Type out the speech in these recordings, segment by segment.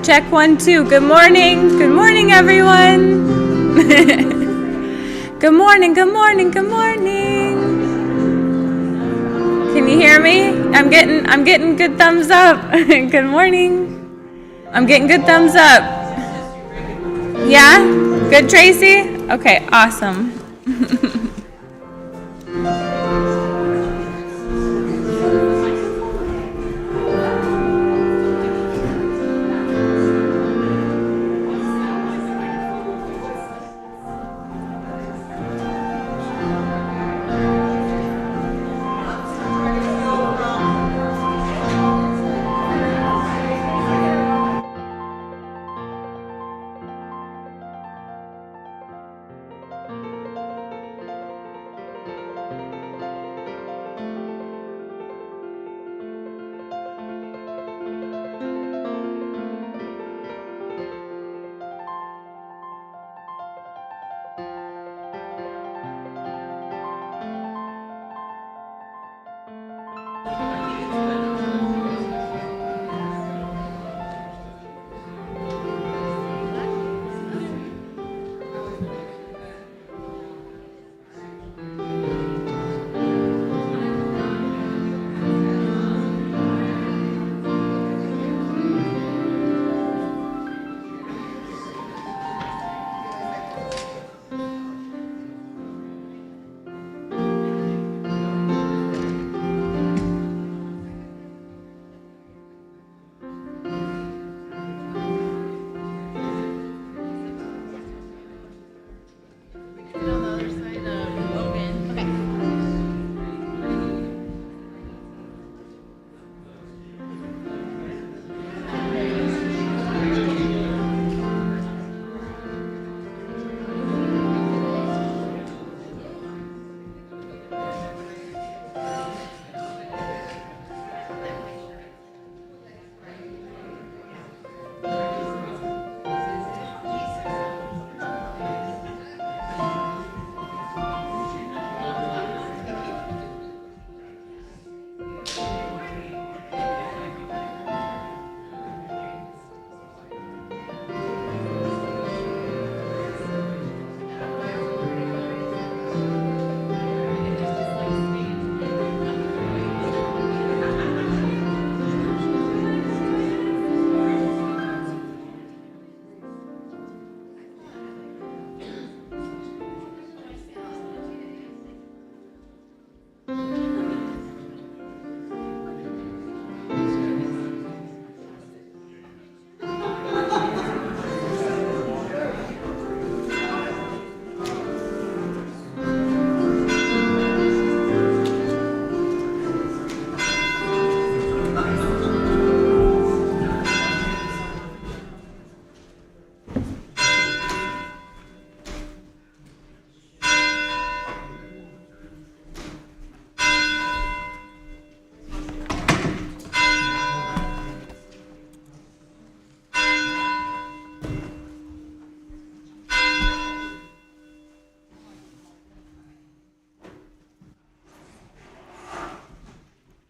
Check 1, 2. Good morning. Good morning, everyone. Good morning, good morning, good morning. Can you hear me? I'm getting good thumbs up. Good morning. I'm getting good thumbs up. Yeah? Good, Tracy? Okay, awesome.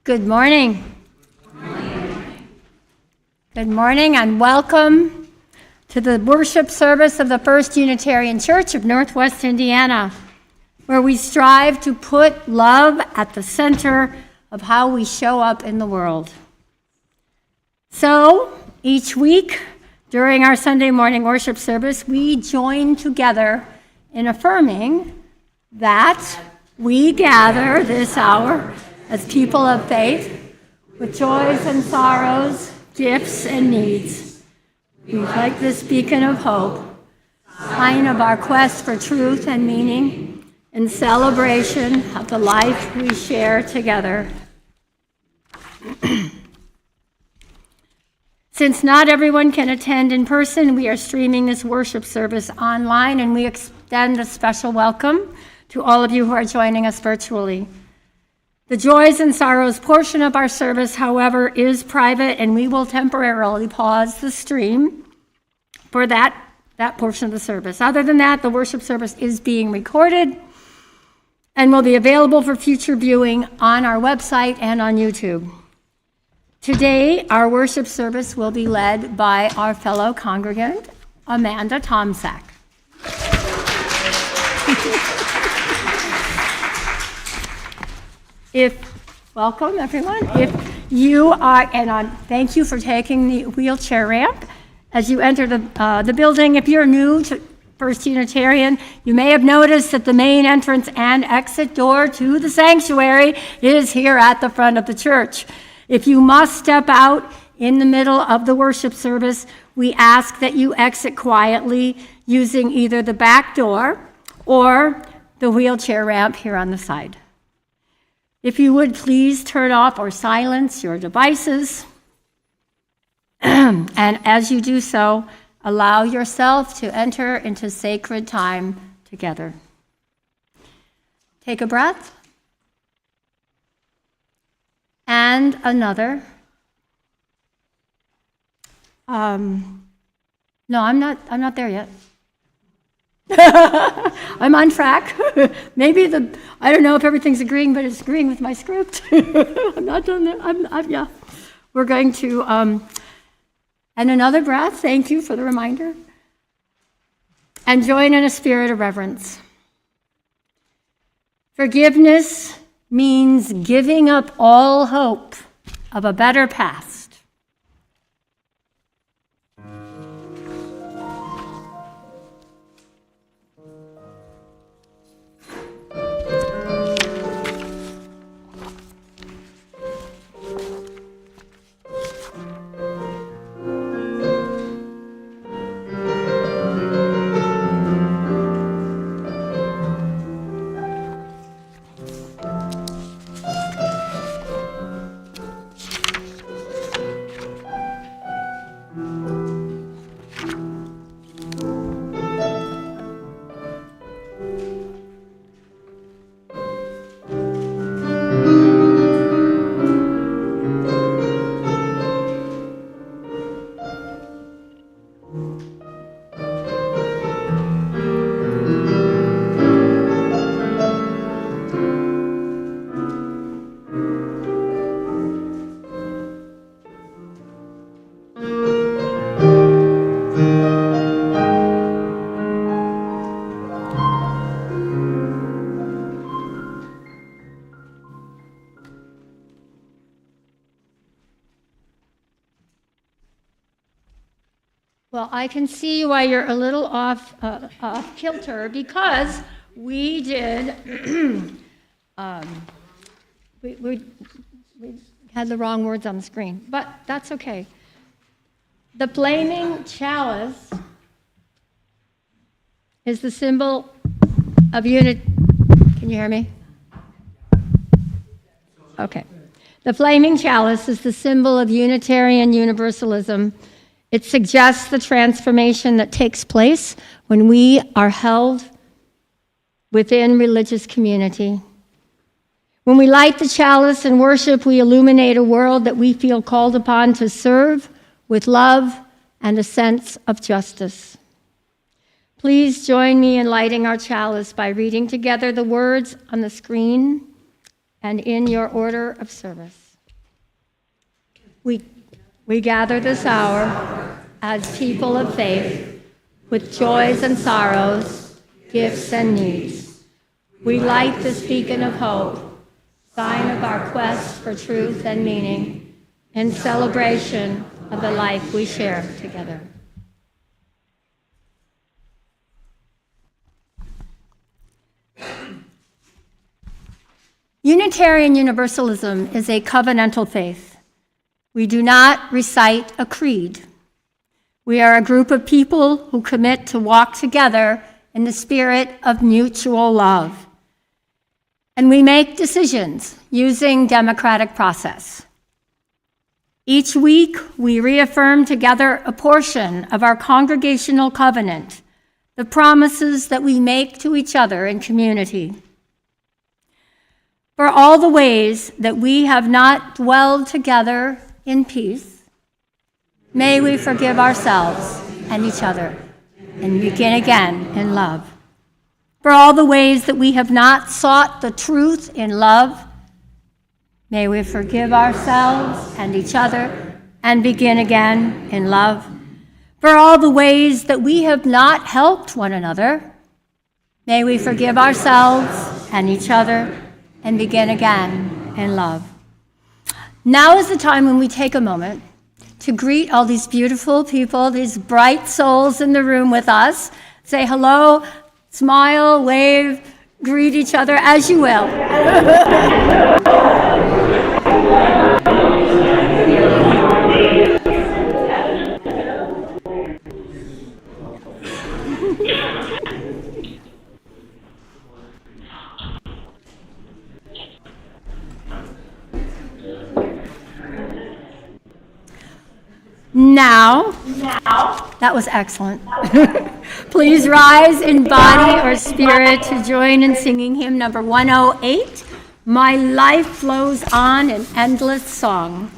Good morning. Good morning and welcome to the worship service of the First Unitarian Church of Northwest Indiana, where we strive to put love at the center of how we show up in the world. So, each week during our Sunday morning worship service, we join together in affirming that we gather this hour as people of faith, with joys and sorrows, gifts and needs. We like this beacon of hope, sign of our quest for truth and meaning, in celebration of the life we share together. Since not everyone can attend in person, we are streaming this worship service online, and we extend a special welcome to all of you who are joining us virtually. The joys and sorrows portion of our service, however, is private, and we will temporarily pause the stream for that portion of the service. Other than that, the worship service is being recorded and will be available for future viewing on our website and on YouTube. Today, our worship service will be led by our fellow congregant, Amanda Tomczak. Welcome, everyone. If you are, thank you for taking the wheelchair ramp as you enter the building. If you're new to First Unitarian, you may have noticed that the main entrance and exit door to the sanctuary is here at the front of the church. If you must step out in the middle of the worship service, we ask that you exit quietly using either the back door or the wheelchair ramp here on the side. If you would please turn off or silence your devices, and as you do so, allow yourself to enter into sacred time together. Take a breath. And another. No, I'm not there yet. I'm on track. Maybe I don't know if everything's agreeing, but it's agreeing with my script. I'm not done there. Yeah. We're going to, and another breath. Thank you for the reminder. And join in a spirit of reverence. Forgiveness means giving up all hope of a better past. Well, I can see why you're a little off kilter because we did, we had the wrong words on the screen, but that's okay. The flaming chalice is the symbol of unity. Can you hear me? Okay. The flaming chalice is the symbol of Unitarian Universalism. It suggests the transformation that takes place when we are held within religious community. When we light the chalice and worship, we illuminate a world that we feel called upon to serve with love and a sense of justice. Please join me in lighting our chalice by reading together the words on the screen and in your order of service. We gather this hour as people of faith, with joys and sorrows, gifts and needs. We light this beacon of hope, sign of our quest for truth and meaning, in celebration of the life we share together. Unitarian Universalism is a covenantal faith. We do not recite a creed. We are a group of people who commit to walk together in the spirit of mutual love. And we make decisions using democratic process. Each week, we reaffirm together a portion of our congregational covenant, the promises that we make to each other in community. For all the ways that we have not dwelled together in peace, may we forgive ourselves and each other and begin again in love. For all the ways that we have not sought the truth in love, May we forgive ourselves and each other and begin again in love. For all the ways that we have not helped one another, may we forgive ourselves and each other and begin again in love. Now is the time when we take a moment to greet all these beautiful people, these bright souls in the room with us. Say hello, smile, wave, greet each other as you will. Now, that was excellent. Please rise in body or spirit to join in singing hymn number 108, My Life Flows On in Endless Song.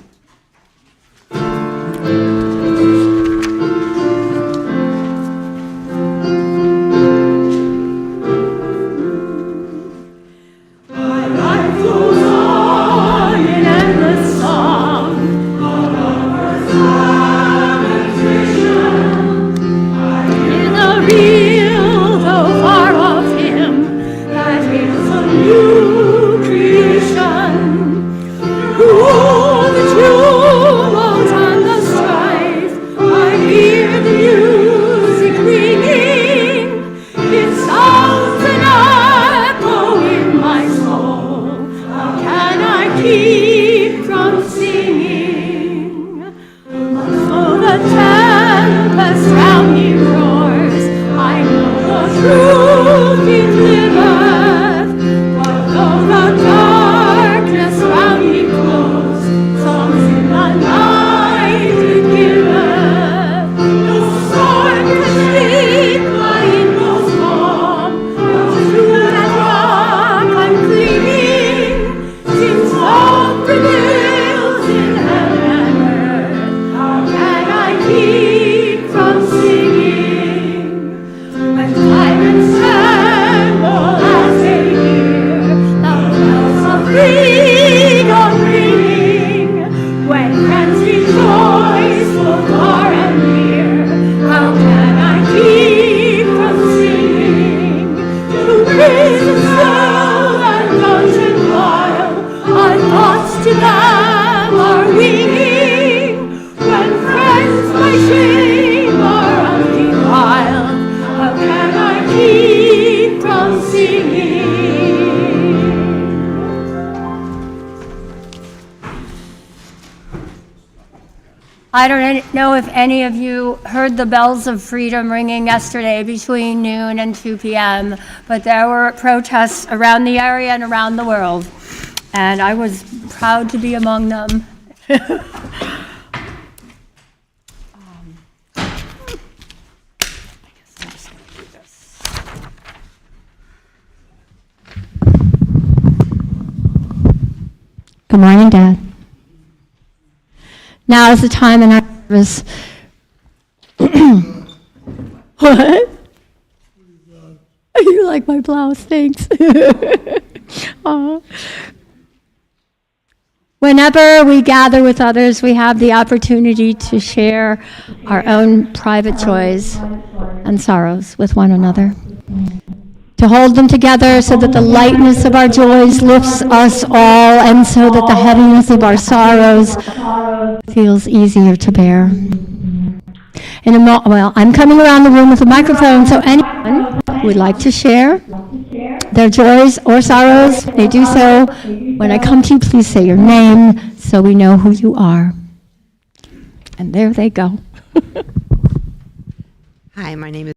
I don't know if any of you heard the bells of freedom ringing yesterday between noon and 2 p.m., but there were protests around the area and around the world, and I was proud to be among them. Good morning, Dad. Now is the time in our service. What? You like my blouse? Thanks. Whenever we gather with others, we have the opportunity to share our own private joys and sorrows with one another. To hold them together so that the lightness of our joys lifts us all, and so that the heaviness of our sorrows feels easier to bear. I'm coming around the room with a microphone, so anyone who would like to share their joys or sorrows may do so. When I come to you, please say your name so we know who you are. And there they go. Hi, my name is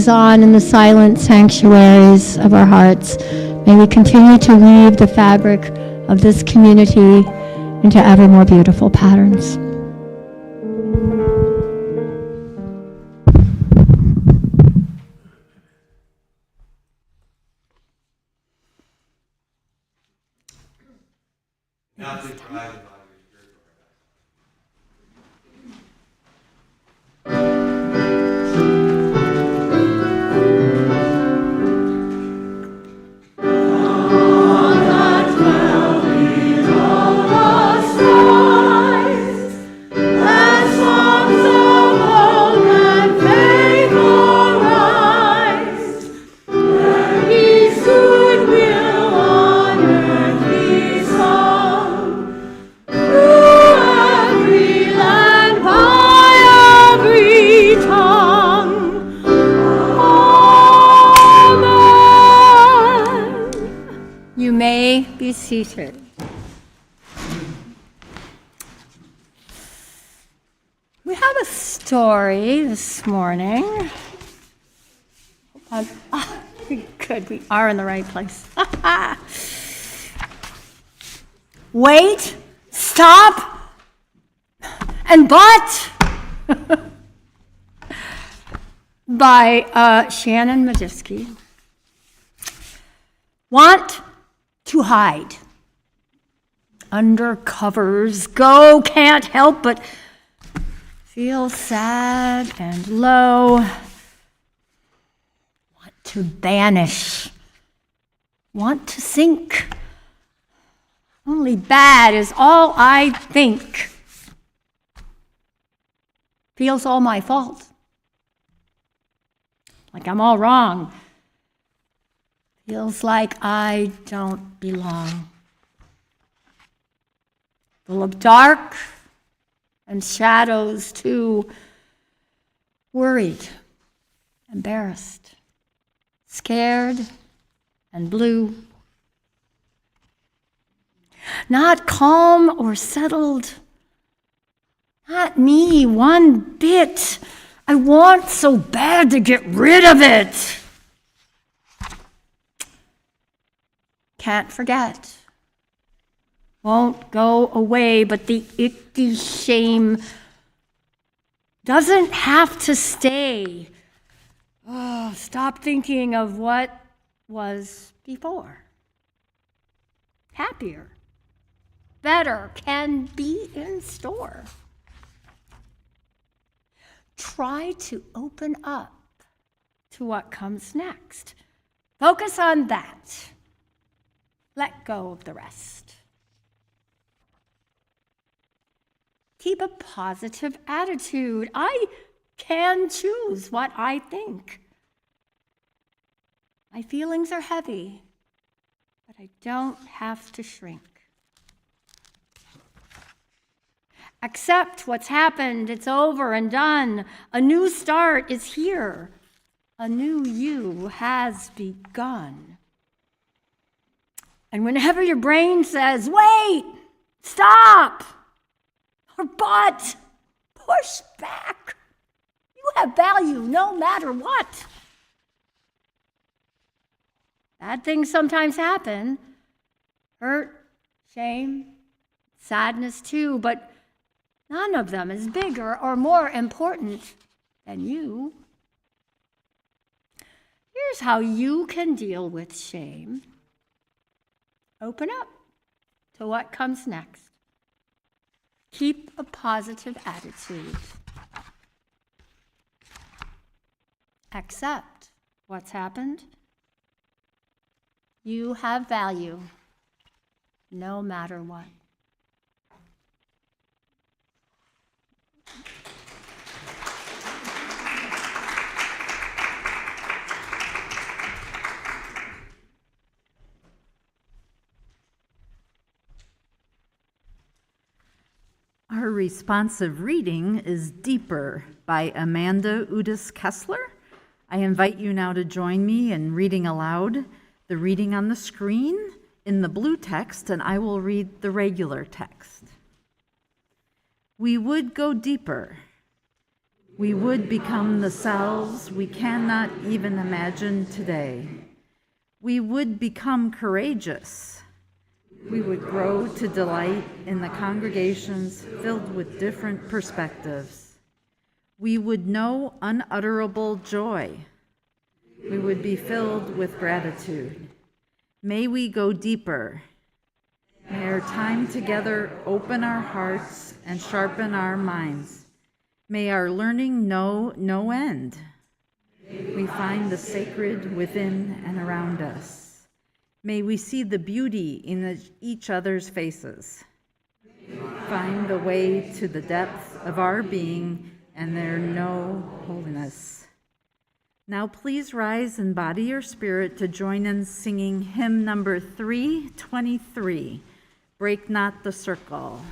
On in the silent sanctuaries of our hearts. May we continue to weave the fabric of this community into ever more beautiful patterns. Now please rise and honor your spiritual be seated. We have a story this morning. Good, we are in the right place. Wait, stop, and but by Shannon Majewski. Want to hide under covers, go, can't help but feel sad and low. Want to banish, want to sink. Only bad is all I think. Feels all my fault. Like I'm all wrong. Feels like I don't belong. Full of dark and shadows too. Worried, embarrassed, scared, and blue. Not calm or settled. Not me one bit. I want so bad to get rid of it. Can't forget. Won't go away, but the icky shame doesn't have to stay. Oh, stop thinking of what was before. Happier, better can be in store. Try to open up to what comes next. Focus on that. Let go of the rest. Keep a positive attitude. I can choose what I think. My feelings are heavy, but I don't have to shrink. Accept what's happened. It's over and done. A new start is here. A new you has begun. And whenever your brain says, wait, stop, or but, push back. You have value no matter what. Bad things sometimes happen. Hurt, shame, sadness too, but none of them is bigger or more important than you. Here's how you can deal with shame. Open up to what comes next. Keep a positive attitude. Accept what's happened. You have value, no matter what. Our responsive reading is Deeper by Amanda Udis Kessler. I invite you now to join me in reading aloud the reading on the screen in the blue text, and I will read the regular text. We would go deeper. We would become the selves we cannot even imagine today. We would become courageous. We would grow to delight in the congregations filled with different perspectives. We would know unutterable joy. We would be filled with gratitude. May we go deeper. May our time together open our hearts and sharpen our minds. May our learning know no end. We find the sacred within and around us. May we see the beauty in each other's faces. Find the way to the depth of our being and there know holiness. Now please rise in body or spirit to join in singing hymn number 323, Break Not the Circle.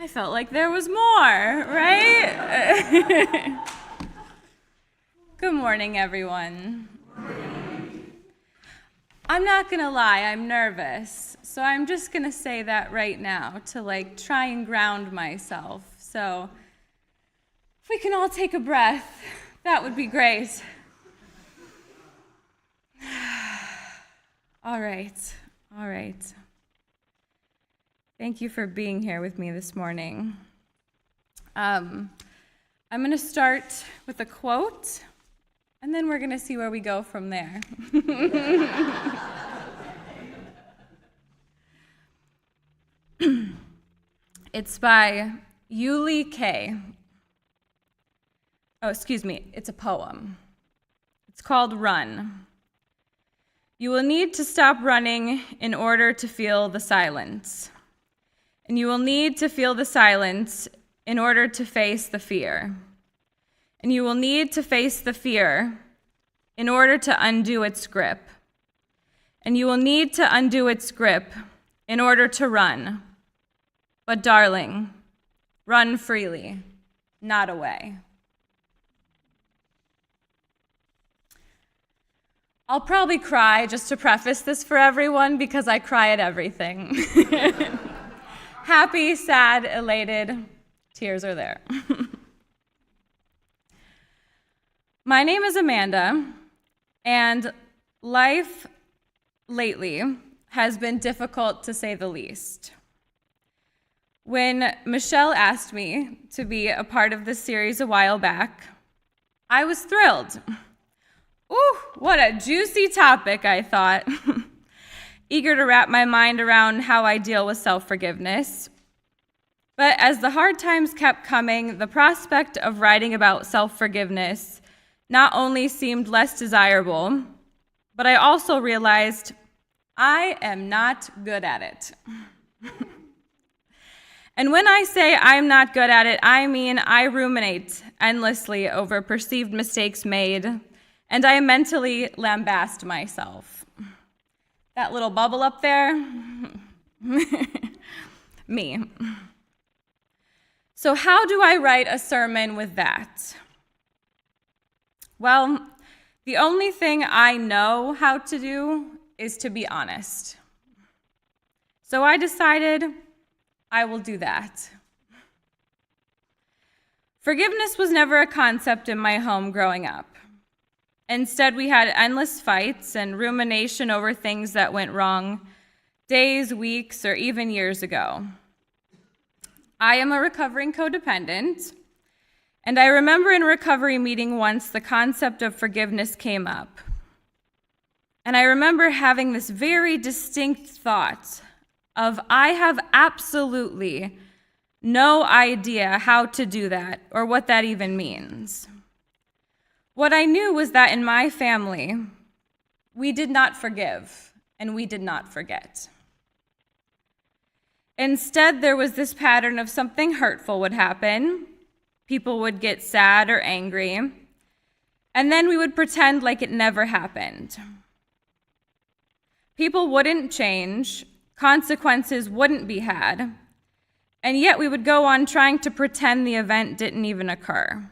I felt like there was more, right? Good morning, everyone. I'm not gonna lie, I'm nervous. So I'm just gonna say that right now to try and ground myself. So if we can all take a breath, that would be great. All right. Thank you for being here with me this morning. I'm going to start with a quote, and then we're going to see where we go from there. It's by Yuli K. Oh, excuse me, it's a poem. It's called Run. You will need to stop running in order to feel the silence. And you will need to feel the silence in order to face the fear. And you will need to face the fear in order to undo its grip. And you will need to undo its grip in order to run. But darling, run freely, not away. I'll probably cry just to preface this for everyone because I cry at everything. Happy, sad, elated, tears are there. My name is Amanda, and life lately has been difficult to say the least. When Michelle asked me to be a part of this series a while back, I was thrilled. Ooh, what a juicy topic, I thought. Eager to wrap my mind around how I deal with self-forgiveness. But as the hard times kept coming, the prospect of writing about self-forgiveness not only seemed less desirable, but I also realized I am not good at it. And when I say I'm not good at it, I mean I ruminate endlessly over perceived mistakes made, and I mentally lambast myself. That little bubble up there, me. So how do I write a sermon with that? Well, the only thing I know how to do is to be honest. So I decided I will do that. Forgiveness was never a concept in my home growing up. Instead, we had endless fights and rumination over things that went wrong days, weeks, or even years ago. I am a recovering codependent, and I remember in a recovery meeting once the concept of forgiveness came up. And I remember having this very distinct thought of I have absolutely no idea how to do that or what that even means. What I knew was that in my family, we did not forgive and we did not forget. Instead, there was this pattern of something hurtful would happen, people would get sad or angry, and then we would pretend like it never happened. People wouldn't change, consequences wouldn't be had, and yet we would go on trying to pretend the event didn't even occur.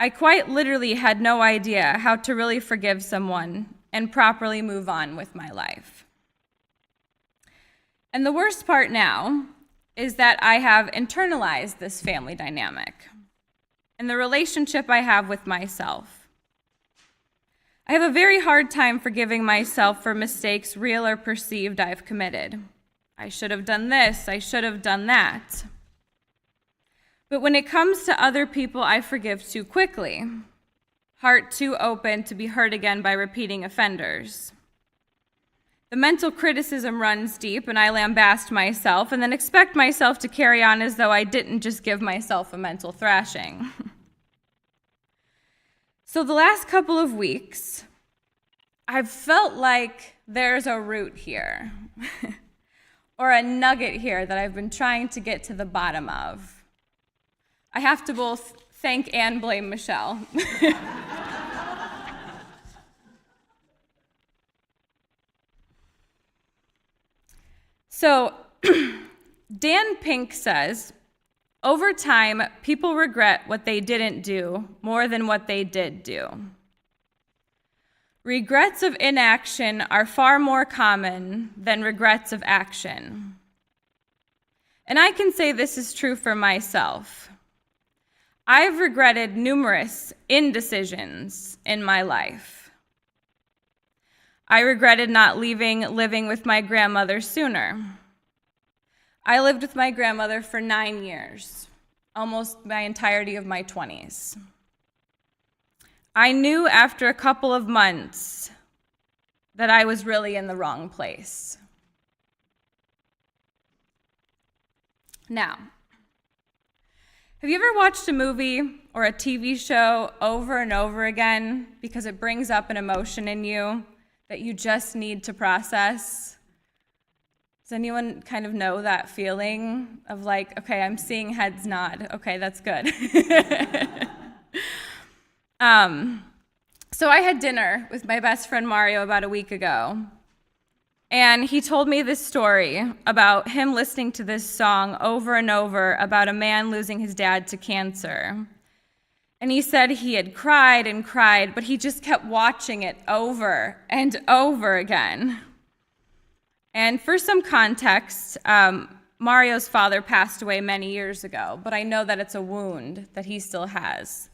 I quite literally had no idea how to really forgive someone and properly move on with my life. And the worst part now is that I have internalized this family dynamic and the relationship I have with myself. I have a very hard time forgiving myself for mistakes, real or perceived, I've committed. I should have done this, I should have done that. But when it comes to other people, I forgive too quickly, heart too open to be hurt again by repeating offenders. The mental criticism runs deep, and I lambast myself and then expect myself to carry on as though I didn't just give myself a mental thrashing. So the last couple of weeks, I've felt like there's a root here, or a nugget here that I've been trying to get to the bottom of. I have to both thank and blame Michelle. So Dan Pink says, over time, people regret what they didn't do more than what they did do. Regrets of inaction are far more common than regrets of action. And I can say this is true for myself. I've regretted numerous indecisions in my life. I regretted not living with my grandmother sooner. I lived with my grandmother for 9 years, almost my entirety of my 20s. I knew after a couple of months that I was really in the wrong place. Now, have you ever watched a movie or a TV show over and over again because it brings up an emotion in you that you just need to process? Does anyone kind of know that feeling of like, okay, I'm seeing heads nod. Okay, that's good. So I had dinner with my best friend Mario about a week ago, and he told me this story about him listening to this song over and over about a man losing his dad to cancer. And he said he had cried and cried, but he just kept watching it over and over again. And for some context, Mario's father passed away many years ago, but I know that it's a wound that he still has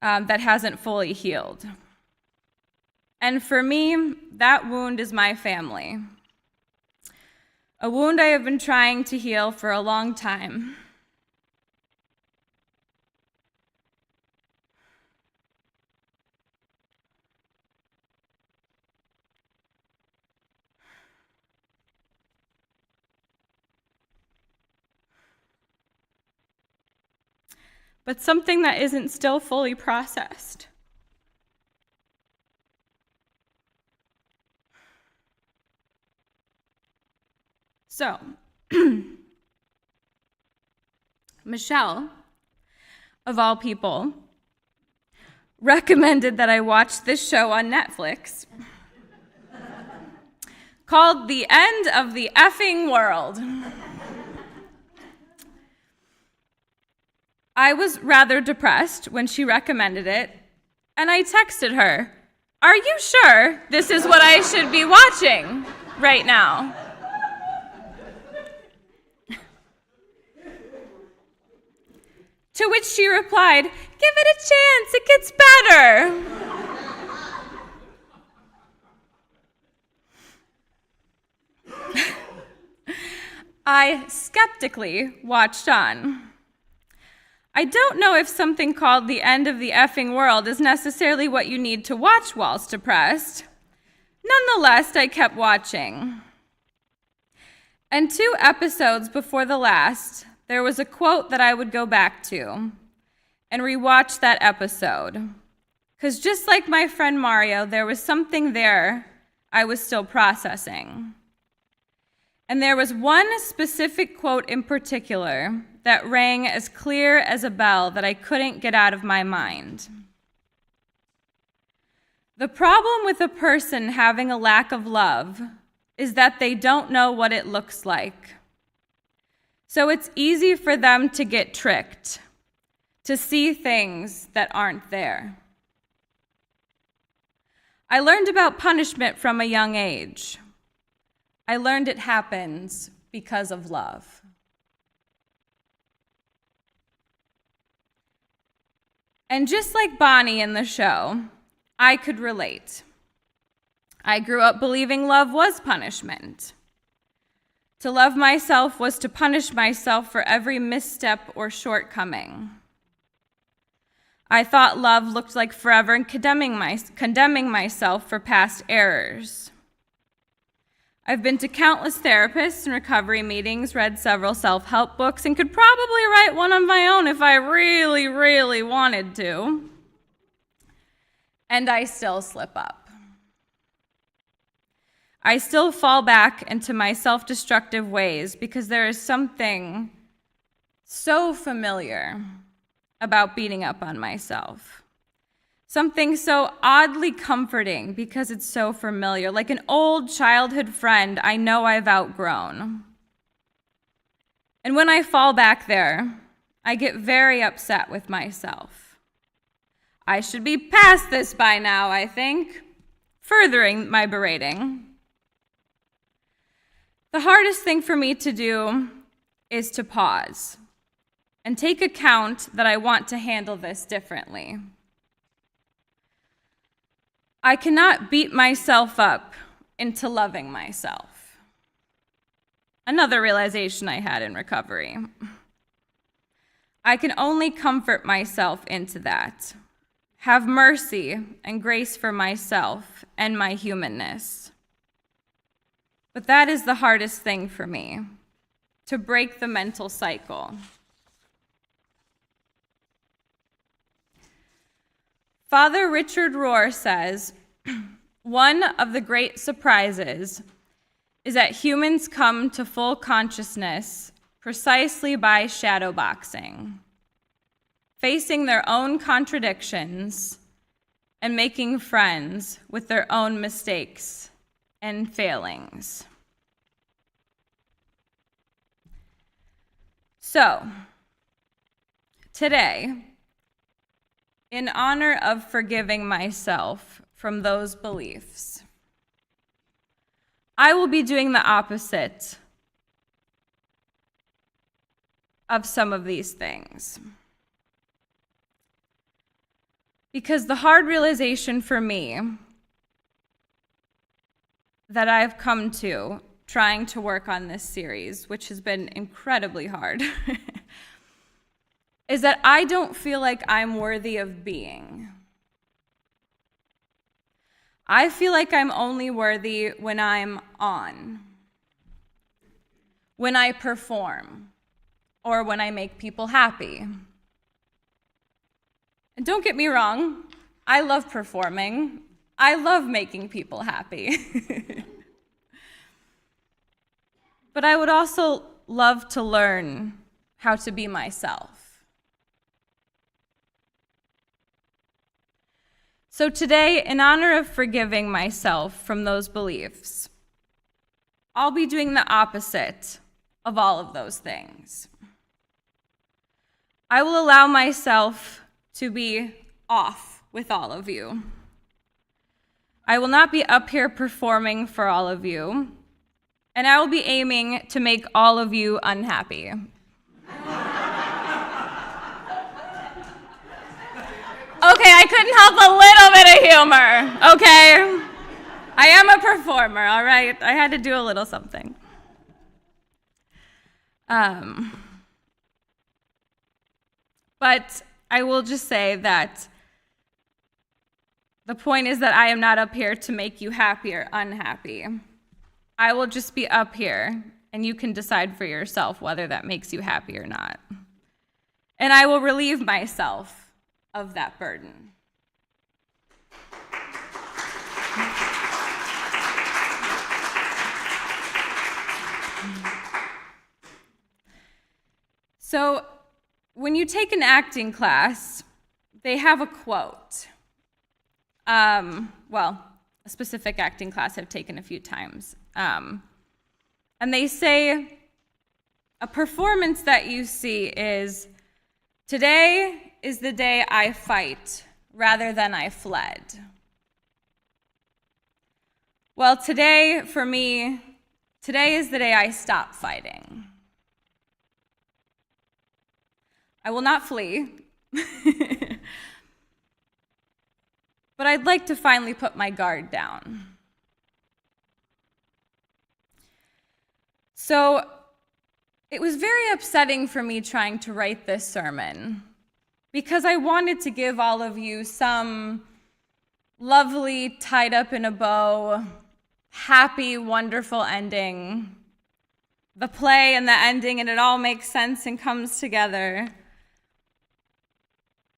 that hasn't fully healed. And for me, that wound is my family. A wound I have been trying to heal for a long time. But something that isn't still fully processed. So, Michelle, of all people, recommended that I watch this show on Netflix called The End of the Effing World. I was rather depressed when she recommended it, and I texted her, "Are you sure this is what I should be watching right now?" To which she replied, "Give it a chance, it gets better." I skeptically watched on. I don't know if something called The End of the Effing World is necessarily what you need to watch whilst depressed. Nonetheless, I kept watching. And 2 episodes before the last, there was a quote that I would go back to and rewatch that episode. Because just like my friend Mario, there was something there I was still processing. And there was one specific quote in particular that rang as clear as a bell that I couldn't get out of my mind. The problem with a person having a lack of love is that they don't know what it looks like. So it's easy for them to get tricked, to see things that aren't there. I learned about punishment from a young age. I learned it happens because of love. And just like Bonnie in the show, I could relate. I grew up believing love was punishment. To love myself was to punish myself for every misstep or shortcoming. I thought love looked like forever and condemning myself for past errors. I've been to countless therapists and recovery meetings, read several self-help books, and could probably write one on my own if I really, really wanted to. And I still slip up. I still fall back into my self-destructive ways because there is something so familiar about beating up on myself. Something so oddly comforting because it's so familiar, like an old childhood friend I know I've outgrown. And when I fall back there, I get very upset with myself. I should be past this by now, I think, furthering my berating. The hardest thing for me to do is to pause and take account that I want to handle this differently. I cannot beat myself up into loving myself. Another realization I had in recovery. I can only comfort myself into that, have mercy and grace for myself and my humanness. But that is the hardest thing for me, to break the mental cycle. Father Richard Rohr says, one of the great surprises is that humans come to full consciousness precisely by shadowboxing, facing their own contradictions and making friends with their own mistakes and failings. So, today, in honor of forgiving myself from those beliefs, I will be doing the opposite of some of these things. Because the hard realization for me that I've come to trying to work on this series, which has been incredibly hard, is that I don't feel like I'm worthy of being. I feel like I'm only worthy when I'm on, when I perform, or when I make people happy. And don't get me wrong, I love performing. I love making people happy. But I would also love to learn how to be myself. So today, in honor of forgiving myself from those beliefs, I'll be doing the opposite of all of those things. I will allow myself to be off with all of you. I will not be up here performing for all of you, and I will be aiming to make all of you unhappy. Okay, I couldn't help a little bit of humor, okay? I am a performer, all right? I had to do a little something. But I will just say that the point is that I am not up here to make you happy or unhappy. I will just be up here, and you can decide for yourself whether that makes you happy or not. And I will relieve myself of that burden. So, when you take an acting class, they have a quote. A specific acting class I've taken a few times. And they say, a performance that you see is, today is the day I fight rather than I fled. Well, today, for me, today is the day I stop fighting. I will not flee. But I'd like to finally put my guard down. So it was very upsetting for me trying to write this sermon because I wanted to give all of you some lovely, tied up in a bow, happy, wonderful ending. The play and the ending, and it all makes sense and comes together.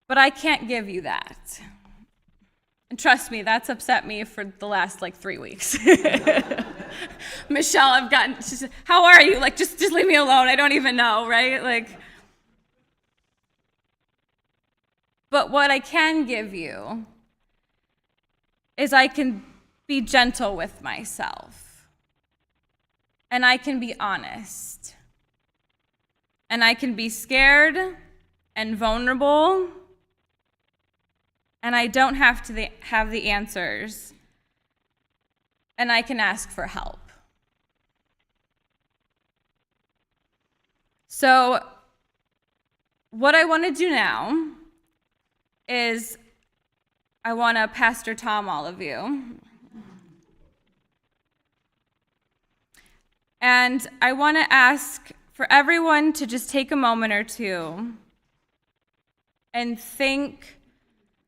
But I can't give you that. And trust me, that's upset me for the last 3 weeks. Michelle, she said, how are you? Just leave me alone. I don't even know, right? But what I can give you is I can be gentle with myself. And I can be honest. And I can be scared and vulnerable. And I don't have to have the answers. And I can ask for help. So, what I want to do now is I want to Pastor Tom all of you. And I want to ask for everyone to just take a moment or two and think,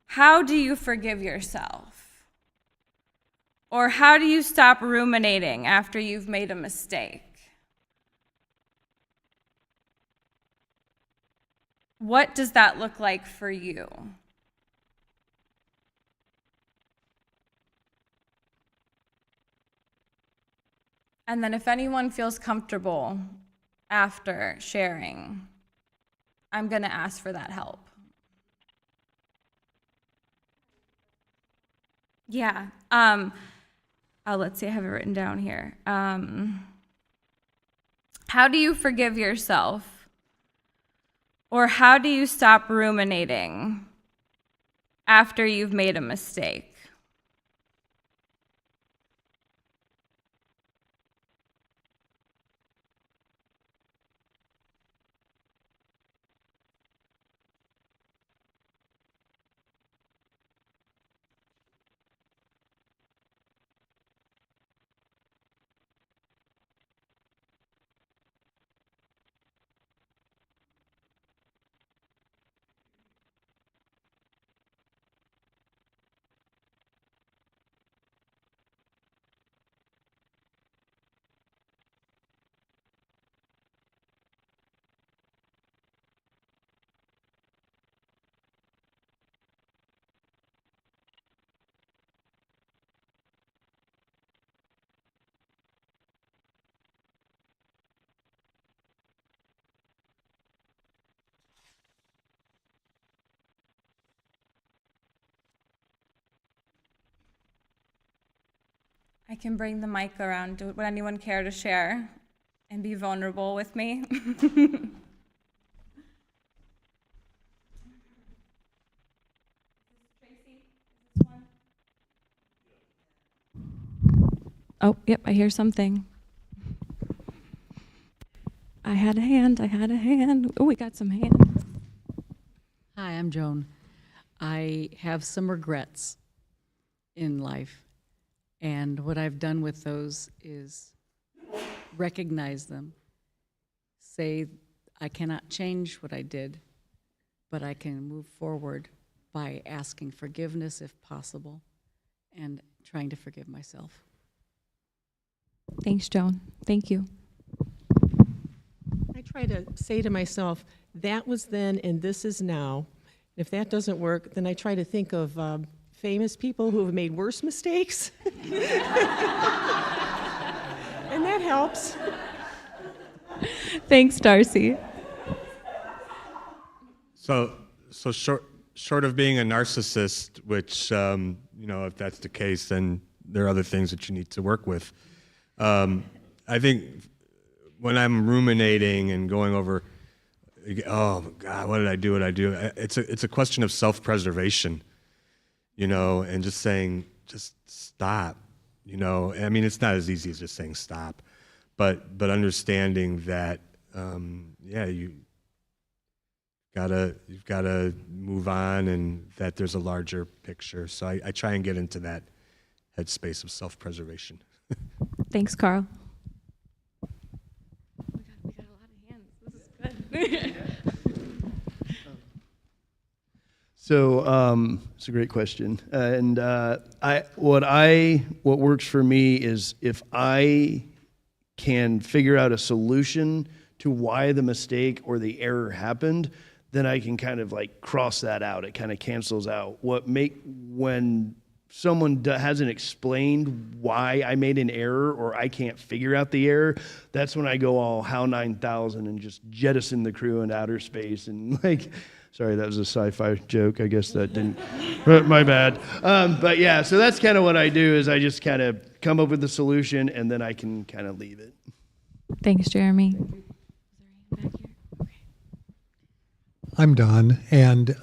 how do you forgive yourself? Or how do you stop ruminating after you've made a mistake? What does that look like for you? And then if anyone feels comfortable after sharing, I'm going to ask for that help. Yeah. Let's see, I have it written down here. How do you forgive yourself? Or how do you stop ruminating after you've made a mistake? I can bring the mic around. Would anyone care to share and be vulnerable with me? Oh, yep, I hear something. I had a hand. Oh, we got some hands. Hi, I'm Joan. I have some regrets in life, and what I've done with those is recognize them, say I cannot change what I did, but I can move forward by asking forgiveness if possible and trying to forgive myself. Thanks, Joan. Thank you. I try to say to myself, that was then and this is now. If that doesn't work, then I try to think of famous people who have made worse mistakes. And that helps. Thanks, Darcy. So short of being a narcissist, which, if that's the case, then there are other things that you need to work with. I think when I'm ruminating and going over, oh God, what did I do? It's a question of self-preservation, and just saying, just stop, I mean, it's not as easy as just saying stop, but understanding that, you've gotta move on, and that there's a larger picture. So I try and get into that headspace of self-preservation. Thanks, Carl. We got a lot of hands. This is good. So it's a great question, and what works for me is if I can figure out a solution to why the mistake or the error happened, then I can kind of like cross that out. It kind of cancels out when someone hasn't explained why I made an error or I can't figure out the error. That's when I go all HAL 9000 and just jettison the crew into outer space and Sorry, that was a sci-fi joke. I guess that didn't, my bad. But yeah, so that's kind of what I do is I just kind of come up with the solution and then I can kind of leave it. Thanks, Jeremy. I'm Don, and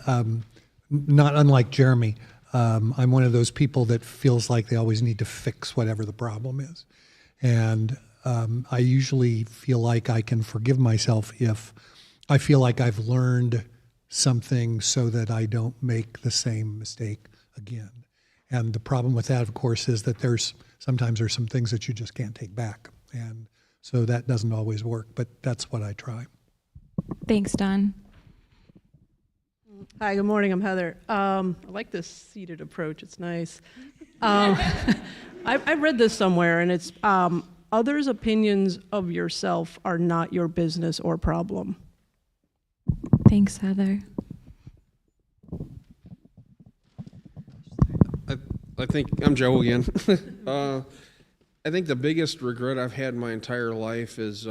not unlike Jeremy, I'm one of those people that feels like they always need to fix whatever the problem is. And I usually feel like I can forgive myself if I feel like I've learned something so that I don't make the same mistake again. And the problem with that, of course, is that sometimes there's some things that you just can't take back. And so that doesn't always work, but that's what I try. Thanks, Don. Hi, good morning. I'm Heather. I like this seated approach. It's nice. I read this somewhere, and it's others' opinions of yourself are not your business or problem. Thanks, Heather. I think I'm Joe again. I think the biggest regret I've had my entire life is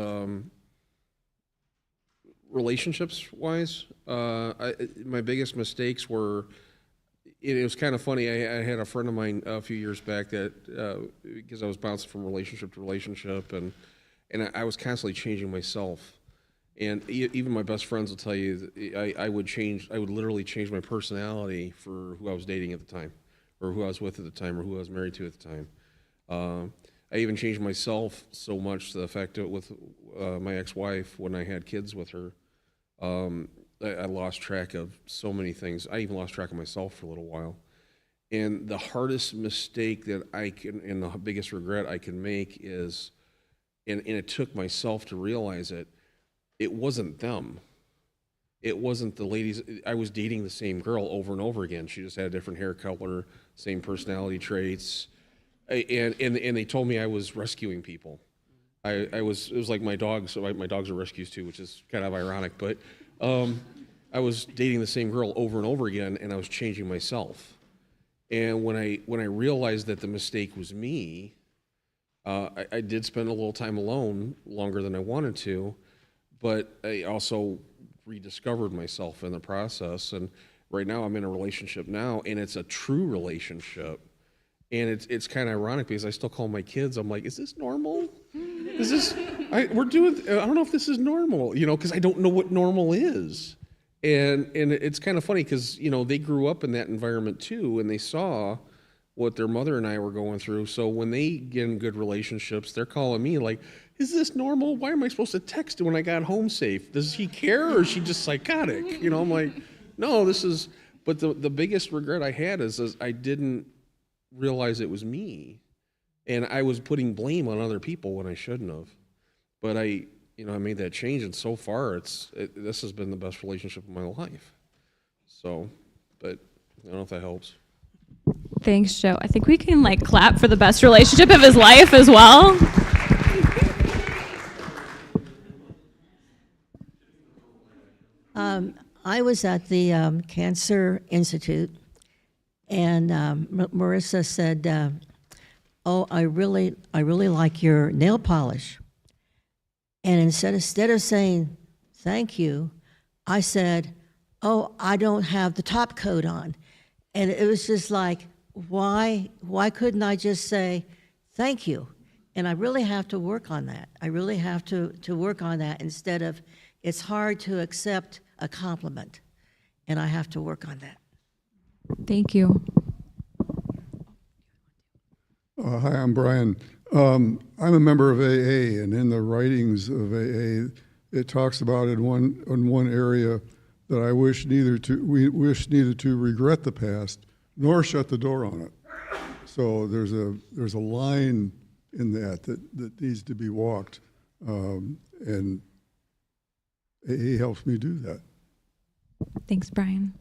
relationships-wise. My biggest mistakes were. It was kind of funny. I had a friend of mine a few years back that because I was bouncing from relationship to relationship, and I was constantly changing myself. And even my best friends will tell you that I would literally change my personality for who I was dating at the time, or who I was with at the time, or who I was married to at the time. I even changed myself so much to the fact that with my ex-wife, when I had kids with her, I lost track of so many things. I even lost track of myself for a little while. And the hardest mistake that I can, and the biggest regret I can make is, and it took myself to realize it, it wasn't them. It wasn't the ladies. I was dating the same girl over and over again. She just had a different hair color, same personality traits. And they told me I was rescuing people. It was like my dogs. So my dogs are rescues too, which is kind of ironic. But I was dating the same girl over and over again, and I was changing myself. And when I realized that the mistake was me, I did spend a little time alone, longer than I wanted to, but I also rediscovered myself in the process. And right now I'm in a relationship now, and it's a true relationship. And it's kind of ironic because I still call my kids. I'm like, is this normal? Is this, I don't know if this is normal, because I don't know what normal is. And it's kind of funny because, they grew up in that environment too, and they saw what their mother and I were going through. So when they get in good relationships, they're calling me like, is this normal? Why am I supposed to text when I got home safe? Does he care, or is she just psychotic? I'm like, no, this is, but the biggest regret I had is I didn't realize it was me, and I was putting blame on other people when I shouldn't have. But I made that change, and so far this has been the best relationship of my life. So, but I don't know if that helps. Thanks, Joe. I think we can clap for the best relationship of his life as well. I was at the Cancer Institute, and Marissa said, "Oh, I really like your nail polish." And instead of saying thank you, I said, "Oh, I don't have the top coat on." And it was just like, why couldn't I just say thank you? And I really have to work on that. I really have to work on that instead of, it's hard to accept a compliment, and I have to work on that. Thank you. Hi, I'm Brian. I'm a member of AA, and in the writings of AA, it talks about in one area that we wish neither to regret the past nor shut the door on it. So there's a line in that needs to be walked, and AA helps me do that. Thanks, Brian.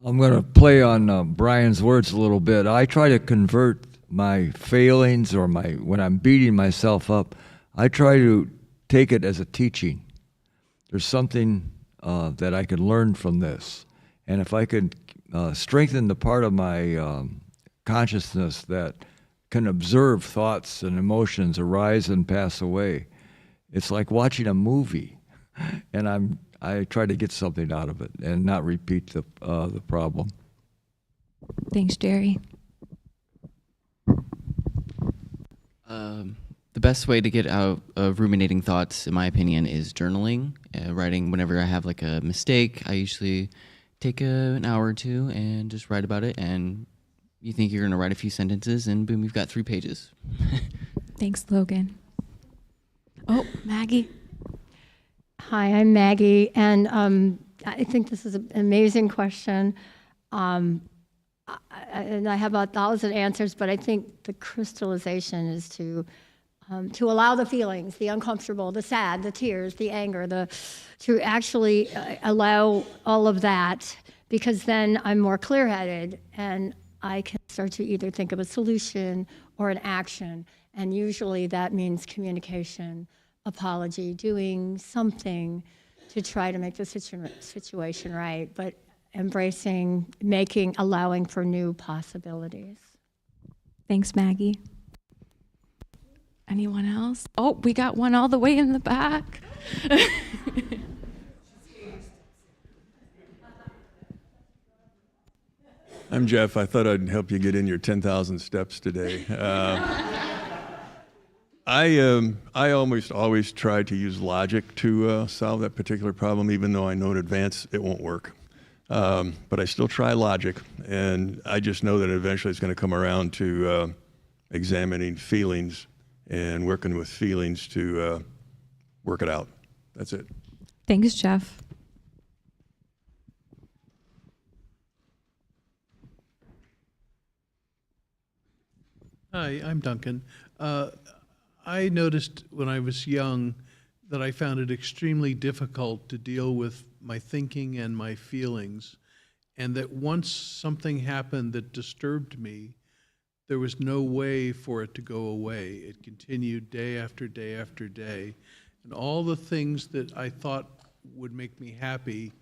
I'm going to play on Brian's words a little bit. I try to convert my failings or when I'm beating myself up, I try to take it as a teaching. There's something that I can learn from this. And if I could strengthen the part of my consciousness that can observe thoughts and emotions arise and pass away, it's like watching a movie. And I try to get something out of it and not repeat the problem. Thanks, Jerry. The best way to get out of ruminating thoughts, in my opinion, is journaling. Writing whenever I have like a mistake, I usually take an hour or two and just write about it. And you think you're going to write a few sentences, and boom, you've got 3 pages. Thanks, Logan. Oh, Maggie. Hi, I'm Maggie, and I think this is an amazing question. And I have about 1,000 answers, but I think the crystallization is to allow the feelings, the uncomfortable, the sad, the tears, the anger, to actually allow all of that, because then I'm more clear-headed and I can start to either think of a solution or an action. And usually that means communication, apology, doing something to try to make the situation right, but embracing, allowing for new possibilities. Thanks, Maggie. Anyone else? Oh, we got one all the way in the back. I'm Jeff. I thought I'd help you get in your 10,000 steps today. I almost always try to use logic to solve that particular problem, even though I know in advance it won't work. But I still try logic, and I just know that eventually it's going to come around to examining feelings and working with feelings to work it out. That's it. Thanks, Jeff. Hi, I'm Duncan. I noticed when I was young that I found it extremely difficult to deal with my thinking and my feelings, and that once something happened that disturbed me, there was no way for it to go away. It continued day after day after day, and all the things that I thought would make me happy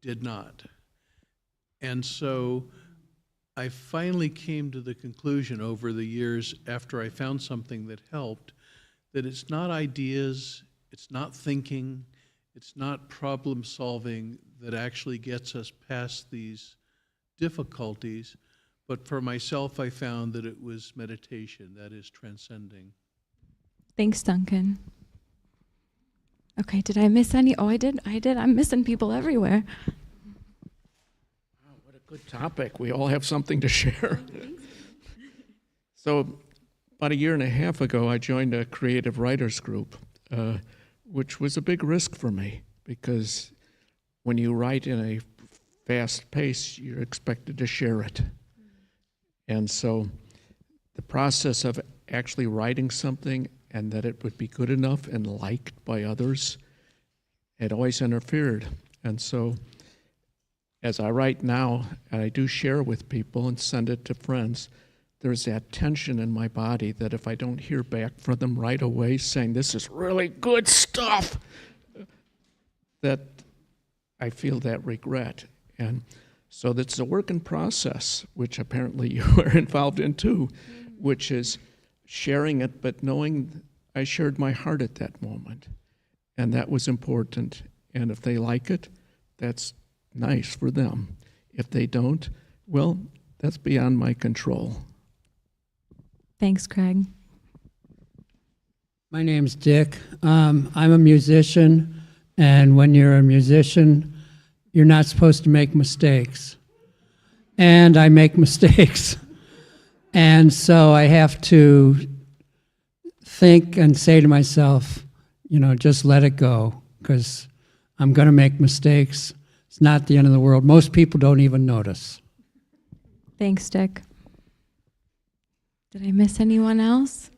did not. And so I finally came to the conclusion over the years, after I found something that helped, that it's not ideas, it's not thinking, it's not problem solving that actually gets us past these difficulties. But for myself, I found that it was meditation, that is transcending. Thanks, Duncan. Okay, did I miss any? Oh, I did. I'm missing people everywhere. What a good topic. We all have something to share. So about 1.5 years ago, I joined a creative writers group, which was a big risk for me, because when you write in a fast pace, you're expected to share it. And so the process of actually writing something and that it would be good enough and liked by others had always interfered. And so as I write now, and I do share with people and send it to friends, there's that tension in my body that if I don't hear back from them right away saying, this is really good stuff, that I feel that regret. And so that's a work in process, which apparently you are involved in too, which is sharing it, but knowing I shared my heart at that moment. And that was important. And if they like it, that's nice for them. If they don't, well, that's beyond my control. Thanks, Craig. My name's Dick. I'm a musician, and when you're a musician, you're not supposed to make mistakes. And I make mistakes. And so I have to think and say to myself, just let it go, because I'm going to make mistakes. It's not the end of the world. Most people don't even notice. Thanks, Dick. Did I miss anyone else?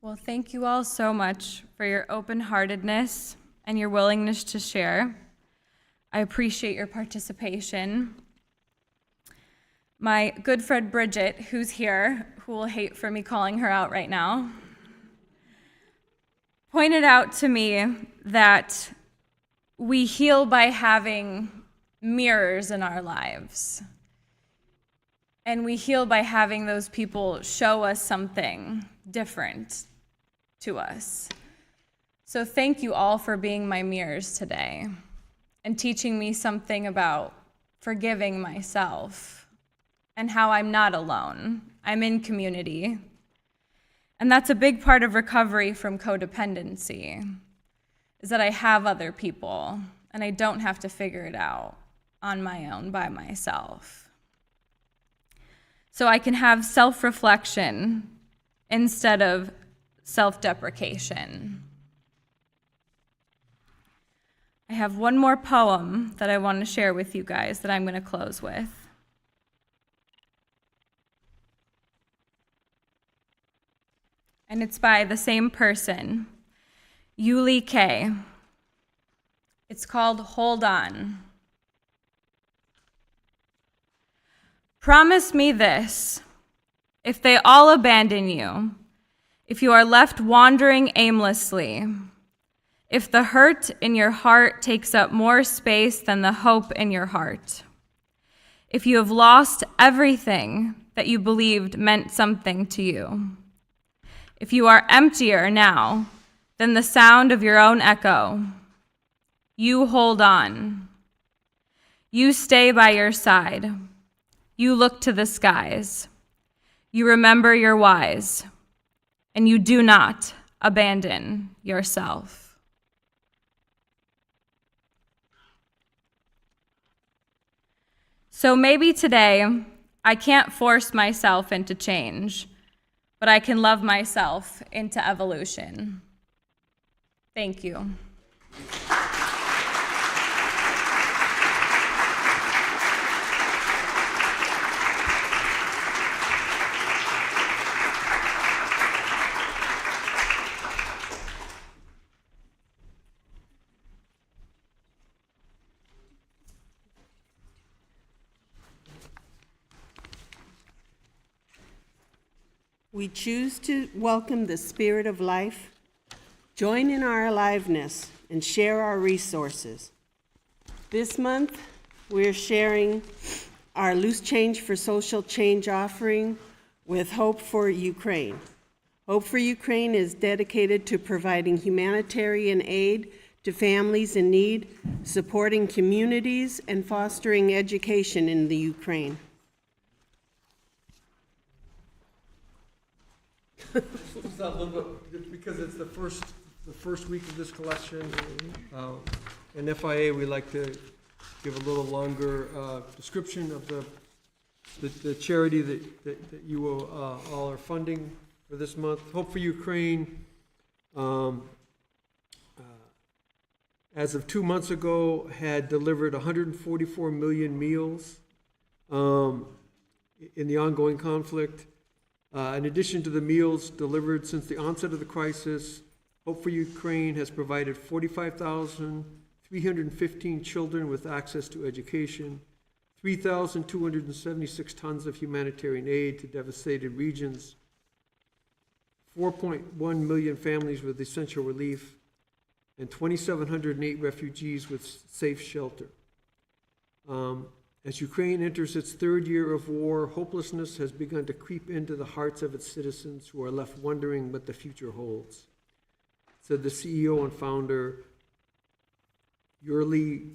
Well, thank you all so much for your open-heartedness and your willingness to share. I appreciate your participation. My good friend Bridget, who's here, who will hate for me calling her out right now, pointed out to me that we heal by having mirrors in our lives. And we heal by having those people show us something different to us. So thank you all for being my mirrors today and teaching me something about forgiving myself and how I'm not alone. I'm in community. And that's a big part of recovery from codependency, is that I have other people and I don't have to figure it out on my own by myself. So I can have self-reflection instead of self-deprecation. I have one more poem that I want to share with you guys that I'm going to close with. And it's by the same person, Yuli K. It's called Hold On. Promise me this, if they all abandon you, if you are left wandering aimlessly, if the hurt in your heart takes up more space than the hope in your heart, if you have lost everything that you believed meant something to you, if you are emptier now than the sound of your own echo, you hold on. You stay by your side. You look to the skies. You remember your whys, and you do not abandon yourself. So maybe today I can't force myself into change, but I can love myself into evolution. Thank you. We choose to welcome the spirit of life, join in our aliveness, and share our resources. This month, we're sharing our Loose Change for Social Change offering with Hope for Ukraine. Hope for Ukraine is dedicated to providing humanitarian aid to families in need, supporting communities, and fostering education in the Ukraine. Just a little bit, because it's the first week of this collection, and FIA, we like to give a little longer description of the charity that you all are funding for this month. Hope for Ukraine, as of 2 months ago, had delivered 144 million meals in the ongoing conflict. In addition to the meals delivered since the onset of the crisis, Hope for Ukraine has provided 45,315 children with access to education, 3,276 tons of humanitarian aid to devastated regions, 4.1 million families with essential relief, and 2,708 refugees with safe shelter. As Ukraine enters its third year of war, hopelessness has begun to creep into the hearts of its citizens who are left wondering what the future holds, said the CEO and founder, Yurly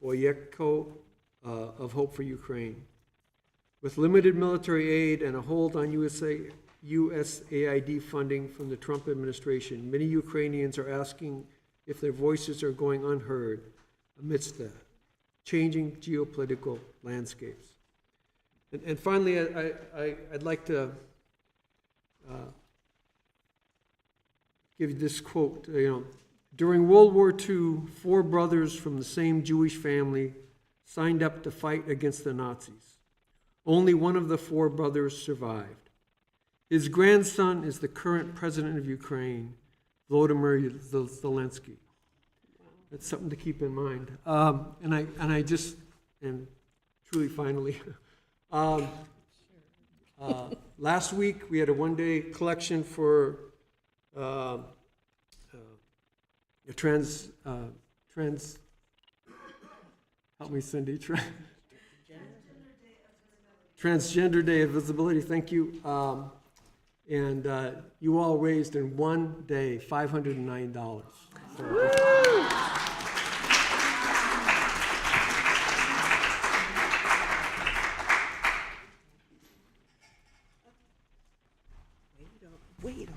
Boyetko of Hope for Ukraine. With limited military aid and a hold on USAID funding from the Trump administration, many Ukrainians are asking if their voices are going unheard amidst the changing geopolitical landscapes. And finally, I'd like to give you this quote. During World War II, 4 brothers from the same Jewish family signed up to fight against the Nazis. Only one of the 4 brothers survived. His grandson is the current president of Ukraine, Volodymyr Zelensky. That's something to keep in mind. And truly finally, last week we had a one-day collection for help me, Cindy, Transgender Day of Visibility, thank you. And you all raised in one day $509. Wait.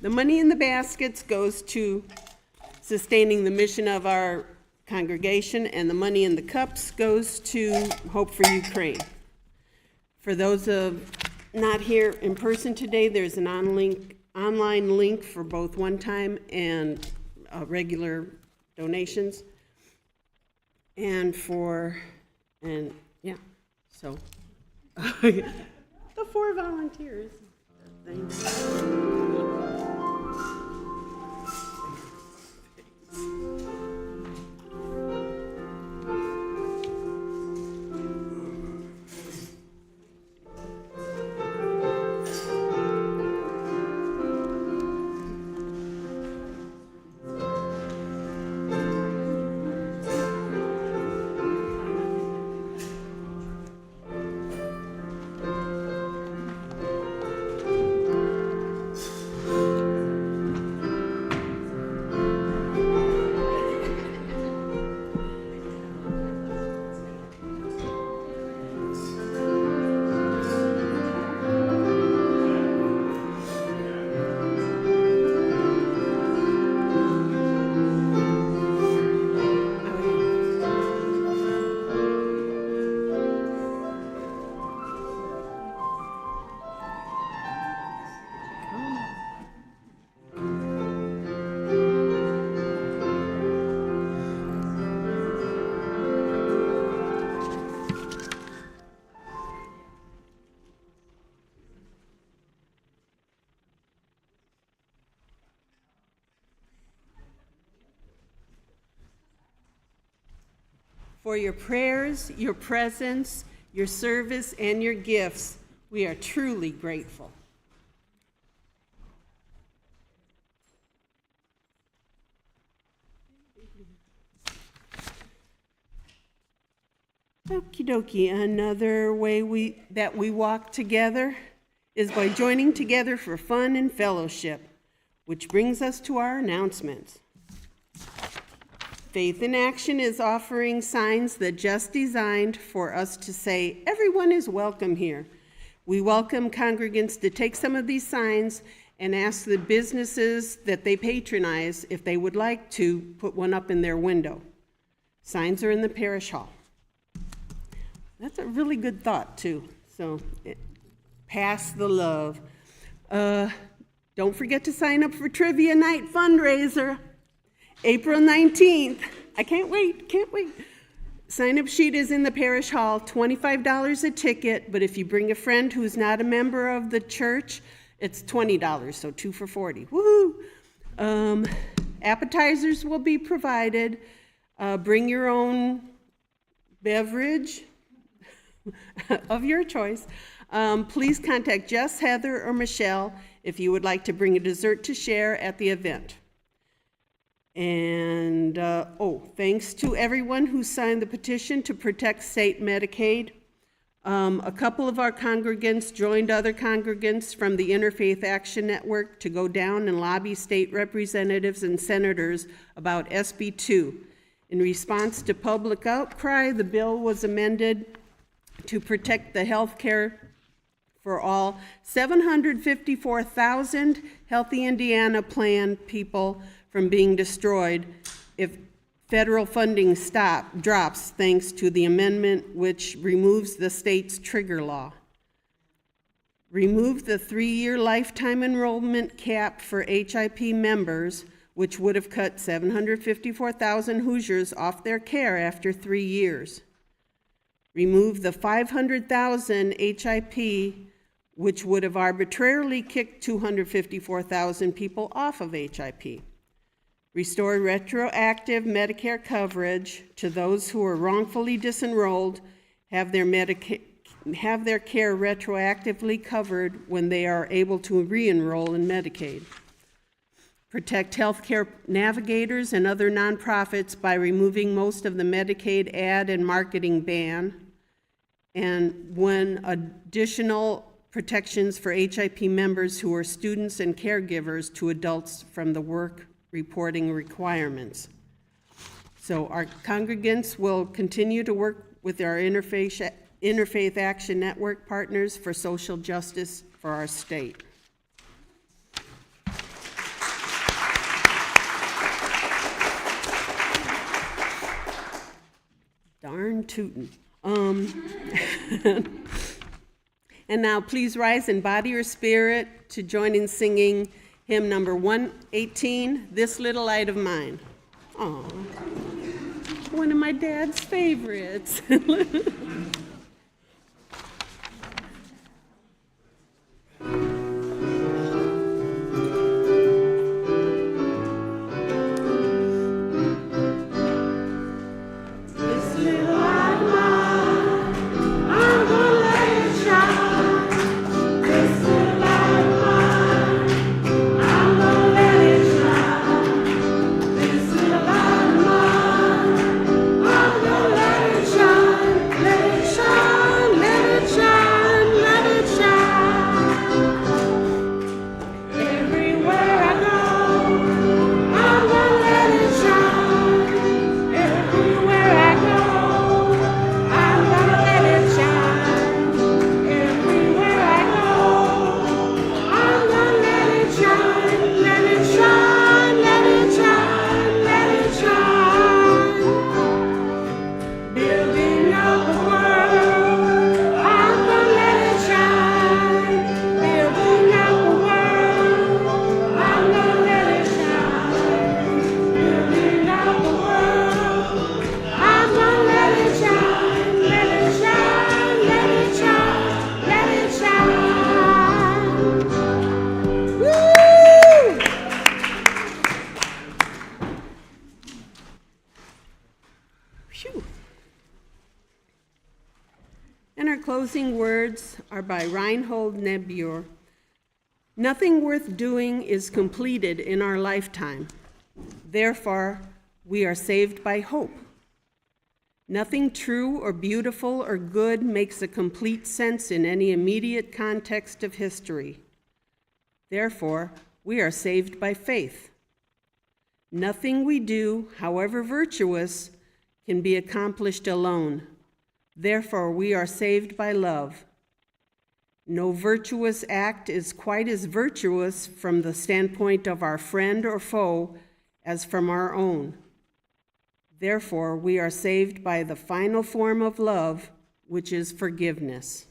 The money in the baskets goes to sustaining the mission of our congregation, and the money in the cups goes to Hope for Ukraine. For those not here in person today, there's an online link for both one-time and regular donations. So the 4 volunteers. Thanks. For your prayers, your presence, your service, and your gifts, we are truly grateful. Okie dokie. Another way that we walk together is by joining together for fun and fellowship, which brings us to our announcements. Faith in Action is offering signs that just designed for us to say, everyone is welcome here. We welcome congregants to take some of these signs and ask the businesses that they patronize if they would like to put one up in their window. Signs are in the parish hall. That's a really good thought, too. So, pass the love. Don't forget to sign up for Trivia Night fundraiser. April 19th. I can't wait. Sign-up sheet is in the parish hall, $25 a ticket, but if you bring a friend who's not a member of the church, it's $20, so 2 for $40. Woohoo! Appetizers will be provided. Bring your own beverage of your choice. Please contact Jess, Heather, or Michelle if you would like to bring a dessert to share at the event. And, thanks to everyone who signed the petition to protect state Medicaid. A couple of our congregants joined other congregants from the Interfaith Action Network to go down and lobby state representatives and senators about SB 2. In response to public outcry, the bill was amended to protect the health care for all 754,000 Healthy Indiana Plan people from being destroyed if federal funding drops thanks to the amendment which removes the state's trigger law. Remove the 3-year lifetime enrollment cap for HIP members, which would have cut 754,000 Hoosiers off their care after 3 years. Remove the 500,000 HIP, which would have arbitrarily kicked 254,000 people off of HIP. Restore retroactive Medicare coverage to those who are wrongfully disenrolled, have their care retroactively covered when they are able to re-enroll in Medicaid. protect healthcare navigators and other nonprofits by removing most of the Medicaid ad and marketing ban, and when additional protections for HIP members who are students and caregivers to adults from the work reporting requirements. So our congregants will continue to work with our Interfaith Action Network partners for social justice for our state. Darn tootin'. And now please rise in body or spirit to join in singing hymn number 118, This Little Light of Mine. Aw, one of my dad's favorites. And our closing words are by Reinhold Niebuhr. Nothing worth doing is completed in our lifetime. Therefore, we are saved by hope. Nothing true or beautiful or good makes a complete sense in any immediate context of history. Therefore, we are saved by faith. Nothing we do, however virtuous, can be accomplished alone. Therefore, we are saved by love. No virtuous act is quite as virtuous from the standpoint of our friend or foe as from our own. Therefore, we are saved by the final form of love, which is forgiveness.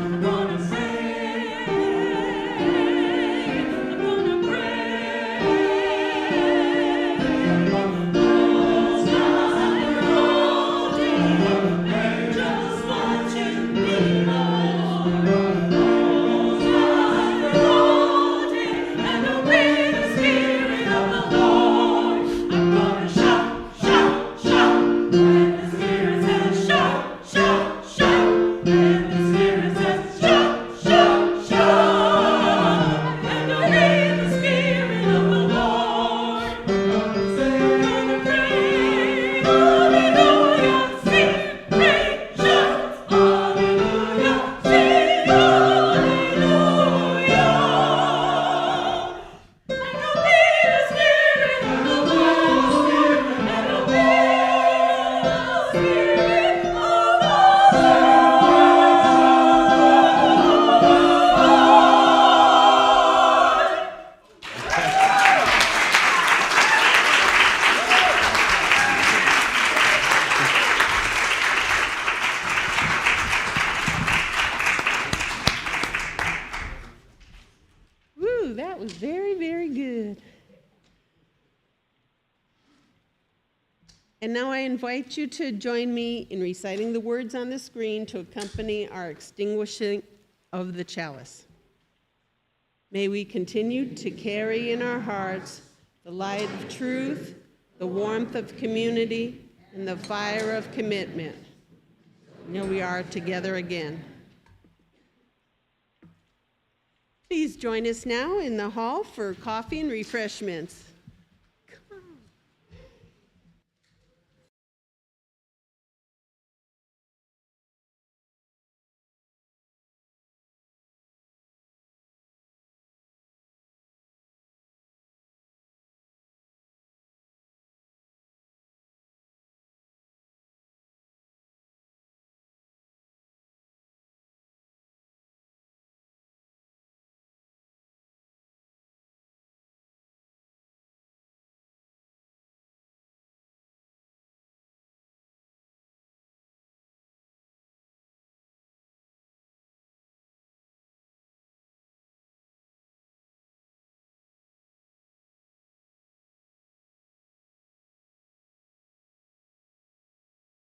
I'm gonna And now I invite you to join me in reciting the words on the screen to accompany our extinguishing of the chalice. May we continue to carry in our hearts the light of truth, the warmth of community, and the fire of commitment. Now we are together again. Please join us now in the hall for coffee and refreshments.